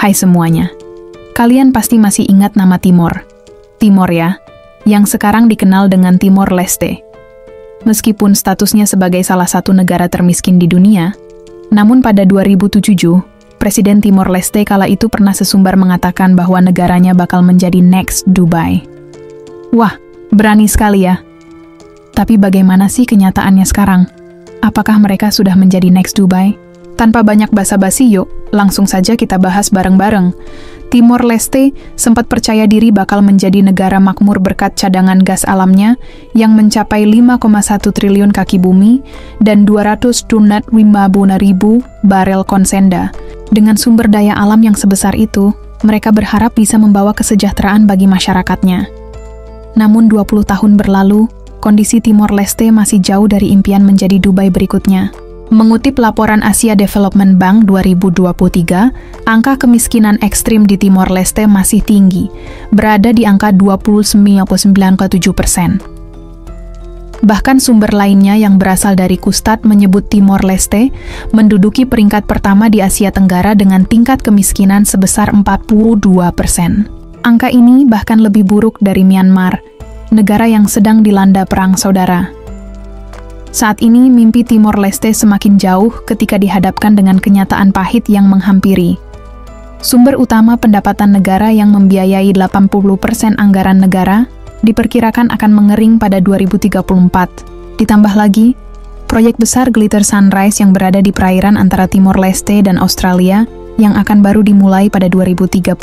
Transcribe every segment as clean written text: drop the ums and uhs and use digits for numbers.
Hai semuanya, kalian pasti masih ingat nama Timor. Timor ya, yang sekarang dikenal dengan Timor Leste. Meskipun statusnya sebagai salah satu negara termiskin di dunia, namun pada 2007, Presiden Timor Leste kala itu pernah sesumbar mengatakan bahwa negaranya bakal menjadi next Dubai. Wah, berani sekali ya. Tapi bagaimana sih kenyataannya sekarang? Apakah mereka sudah menjadi next Dubai? Tanpa banyak basa-basi yuk, langsung saja kita bahas bareng-bareng. Timor Leste sempat percaya diri bakal menjadi negara makmur berkat cadangan gas alamnya yang mencapai 5,1 triliun kaki bumi dan 250 ribu barel konsenda. Dengan sumber daya alam yang sebesar itu, mereka berharap bisa membawa kesejahteraan bagi masyarakatnya. Namun 20 tahun berlalu, kondisi Timor Leste masih jauh dari impian menjadi Dubai berikutnya. Mengutip laporan Asia Development Bank 2023, angka kemiskinan ekstrim di Timor Leste masih tinggi, berada di angka 29,7%. Bahkan sumber lainnya yang berasal dari Kustad menyebut Timor Leste menduduki peringkat pertama di Asia Tenggara dengan tingkat kemiskinan sebesar 42%. Angka ini bahkan lebih buruk dari Myanmar, negara yang sedang dilanda perang saudara. Saat ini, mimpi Timor Leste semakin jauh ketika dihadapkan dengan kenyataan pahit yang menghampiri. Sumber utama pendapatan negara yang membiayai 80% anggaran negara diperkirakan akan mengering pada 2034. Ditambah lagi, proyek besar Glitter Sunrise yang berada di perairan antara Timor Leste dan Australia yang akan baru dimulai pada 2030.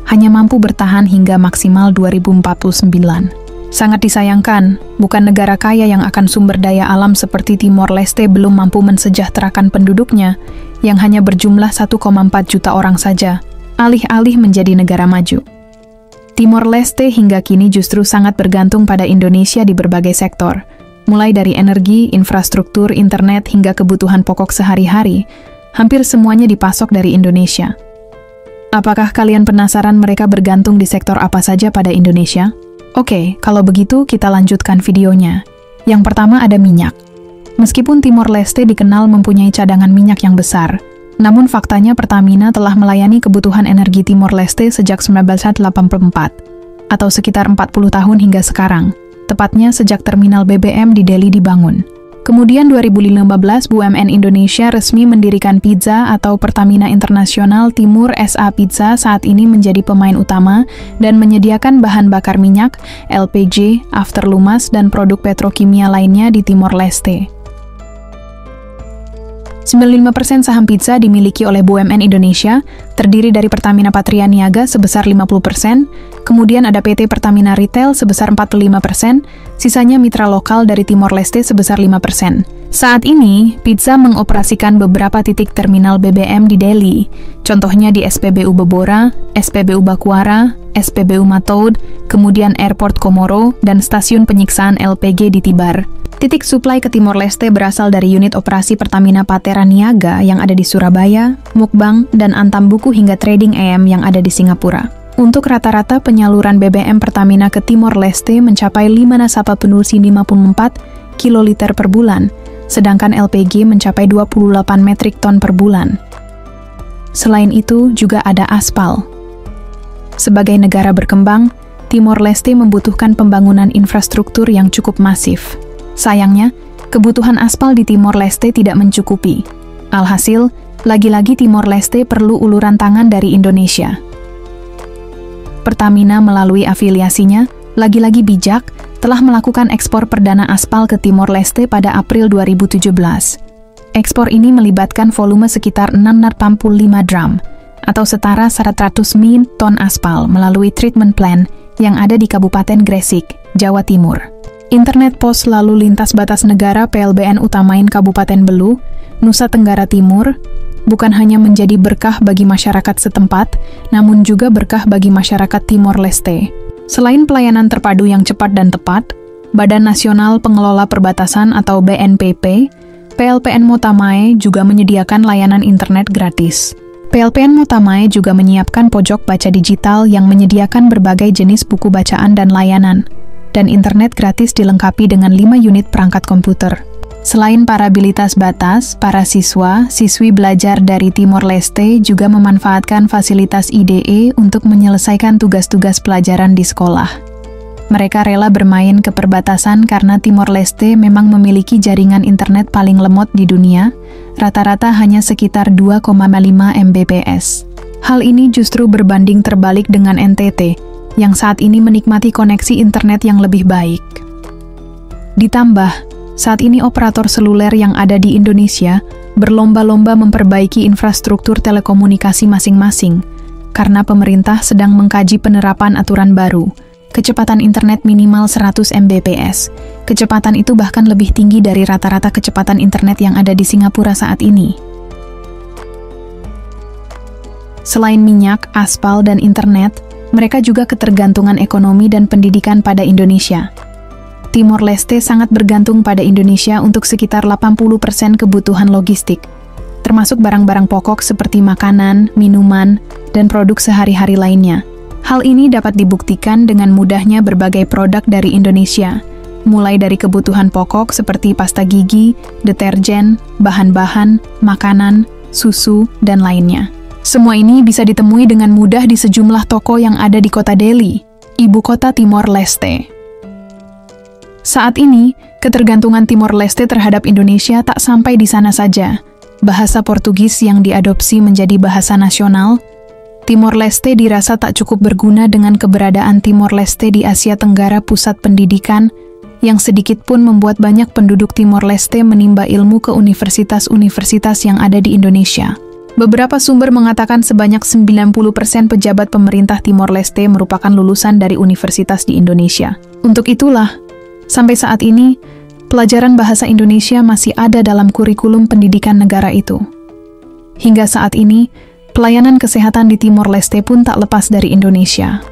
Hanya mampu bertahan hingga maksimal 2049. Sangat disayangkan, bukan negara kaya yang akan sumber daya alam seperti Timor Leste belum mampu mensejahterakan penduduknya, yang hanya berjumlah 1,4 juta orang saja, alih-alih menjadi negara maju. Timor Leste hingga kini justru sangat bergantung pada Indonesia di berbagai sektor, mulai dari energi, infrastruktur, internet, hingga kebutuhan pokok sehari-hari, hampir semuanya dipasok dari Indonesia. Apakah kalian penasaran mereka bergantung di sektor apa saja pada Indonesia? Oke, kalau begitu kita lanjutkan videonya. Yang pertama ada minyak. Meskipun Timor Leste dikenal mempunyai cadangan minyak yang besar, namun faktanya Pertamina telah melayani kebutuhan energi Timor Leste sejak 1984, atau sekitar 40 tahun hingga sekarang, tepatnya sejak terminal BBM di Delhi dibangun. Kemudian 2015 BUMN Indonesia resmi mendirikan Pizza atau Pertamina Internasional Timur SA Pizza saat ini menjadi pemain utama dan menyediakan bahan bakar minyak, LPG, afterlumas, dan produk petrokimia lainnya di Timor Leste. 95% saham Pizza dimiliki oleh BUMN Indonesia, terdiri dari Pertamina Patria Niaga sebesar 50%, kemudian ada PT Pertamina Retail sebesar 45%, sisanya mitra lokal dari Timor Leste sebesar 5%. Saat ini, Pizza mengoperasikan beberapa titik terminal BBM di Delhi, contohnya di SPBU Bobora, SPBU Bakwara, SPBU Matoud, kemudian Airport Komoro, dan stasiun penyiksaan LPG di Tibar. Titik suplai ke Timor Leste berasal dari unit operasi Pertamina Patera Niaga yang ada di Surabaya, Mukbang, dan Antambuku hingga Trading EM yang ada di Singapura. Untuk rata-rata penyaluran BBM Pertamina ke Timor Leste mencapai 5 nasabah penurusi 54 kiloliter per bulan, sedangkan LPG mencapai 28 metrik ton per bulan. Selain itu, juga ada aspal. Sebagai negara berkembang, Timor Leste membutuhkan pembangunan infrastruktur yang cukup masif. Sayangnya, kebutuhan aspal di Timor Leste tidak mencukupi. Alhasil, lagi-lagi Timor Leste perlu uluran tangan dari Indonesia. Pertamina melalui afiliasinya, lagi-lagi bijak, telah melakukan ekspor perdana aspal ke Timor Leste pada April 2017. Ekspor ini melibatkan volume sekitar 645 drum, atau setara 100 min ton aspal melalui treatment plant yang ada di Kabupaten Gresik, Jawa Timur. Internet Pos Lalu Lintas Batas Negara PLBN Utamain Kabupaten Belu, Nusa Tenggara Timur, bukan hanya menjadi berkah bagi masyarakat setempat, namun juga berkah bagi masyarakat Timor Leste. Selain pelayanan terpadu yang cepat dan tepat, Badan Nasional Pengelola Perbatasan atau BNPP, PLPN Motamae juga menyediakan layanan internet gratis. PLPN Motamae juga menyiapkan pojok baca digital yang menyediakan berbagai jenis buku bacaan dan layanan, dan internet gratis dilengkapi dengan 5 unit perangkat komputer. Selain parabilitas batas, para siswi belajar dari Timor Leste juga memanfaatkan fasilitas IDE untuk menyelesaikan tugas-tugas pelajaran di sekolah. Mereka rela bermain ke perbatasan karena Timor Leste memang memiliki jaringan internet paling lemot di dunia, rata-rata hanya sekitar 2,5 Mbps. Hal ini justru berbanding terbalik dengan NTT, yang saat ini menikmati koneksi internet yang lebih baik. Ditambah, saat ini operator seluler yang ada di Indonesia berlomba-lomba memperbaiki infrastruktur telekomunikasi masing-masing, karena pemerintah sedang mengkaji penerapan aturan baru, kecepatan internet minimal 100 Mbps. Kecepatan itu bahkan lebih tinggi dari rata-rata kecepatan internet yang ada di Singapura saat ini. Selain minyak, aspal, dan internet, mereka juga ketergantungan ekonomi dan pendidikan pada Indonesia. Timor Leste sangat bergantung pada Indonesia untuk sekitar 80% kebutuhan logistik, termasuk barang-barang pokok seperti makanan, minuman, dan produk sehari-hari lainnya. Hal ini dapat dibuktikan dengan mudahnya berbagai produk dari Indonesia, mulai dari kebutuhan pokok seperti pasta gigi, deterjen, bahan-bahan, makanan, susu, dan lainnya. Semua ini bisa ditemui dengan mudah di sejumlah toko yang ada di kota Deli, ibu kota Timor Leste. Saat ini, ketergantungan Timor Leste terhadap Indonesia tak sampai di sana saja. Bahasa Portugis yang diadopsi menjadi bahasa nasional, Timor Leste dirasa tak cukup berguna dengan keberadaan Timor Leste di Asia Tenggara pusat pendidikan, yang sedikit pun membuat banyak penduduk Timor Leste menimba ilmu ke universitas-universitas yang ada di Indonesia. Beberapa sumber mengatakan sebanyak 90% pejabat pemerintah Timor Leste merupakan lulusan dari universitas di Indonesia. Untuk itulah, sampai saat ini, pelajaran bahasa Indonesia masih ada dalam kurikulum pendidikan negara itu. Hingga saat ini, pelayanan kesehatan di Timor Leste pun tak lepas dari Indonesia.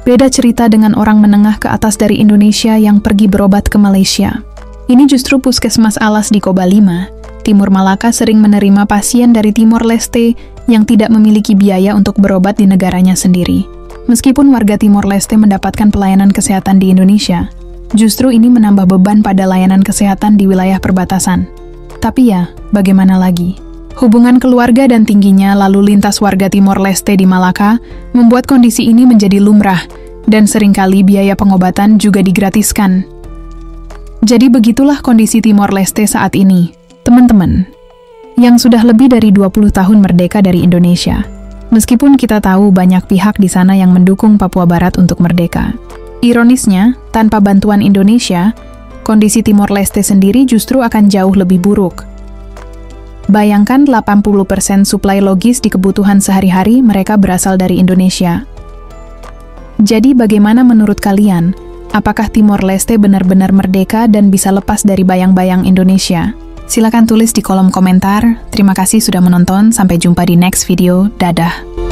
Beda cerita dengan orang menengah ke atas dari Indonesia yang pergi berobat ke Malaysia. Ini justru Puskesmas Alas di Koba 5, Timur Malaka sering menerima pasien dari Timor Leste yang tidak memiliki biaya untuk berobat di negaranya sendiri. Meskipun warga Timor Leste mendapatkan pelayanan kesehatan di Indonesia, justru ini menambah beban pada layanan kesehatan di wilayah perbatasan. Tapi ya, bagaimana lagi? Hubungan keluarga dan tingginya lalu lintas warga Timor Leste di Malaka membuat kondisi ini menjadi lumrah, dan seringkali biaya pengobatan juga digratiskan. Jadi begitulah kondisi Timor Leste saat ini, teman-teman, yang sudah lebih dari 20 tahun merdeka dari Indonesia. Meskipun kita tahu banyak pihak di sana yang mendukung Papua Barat untuk merdeka. Ironisnya, tanpa bantuan Indonesia, kondisi Timor Leste sendiri justru akan jauh lebih buruk. Bayangkan 80% suplai logis di kebutuhan sehari-hari mereka berasal dari Indonesia. Jadi bagaimana menurut kalian? Apakah Timor Leste benar-benar merdeka dan bisa lepas dari bayang-bayang Indonesia? Silakan tulis di kolom komentar. Terima kasih sudah menonton, sampai jumpa di next video. Dadah!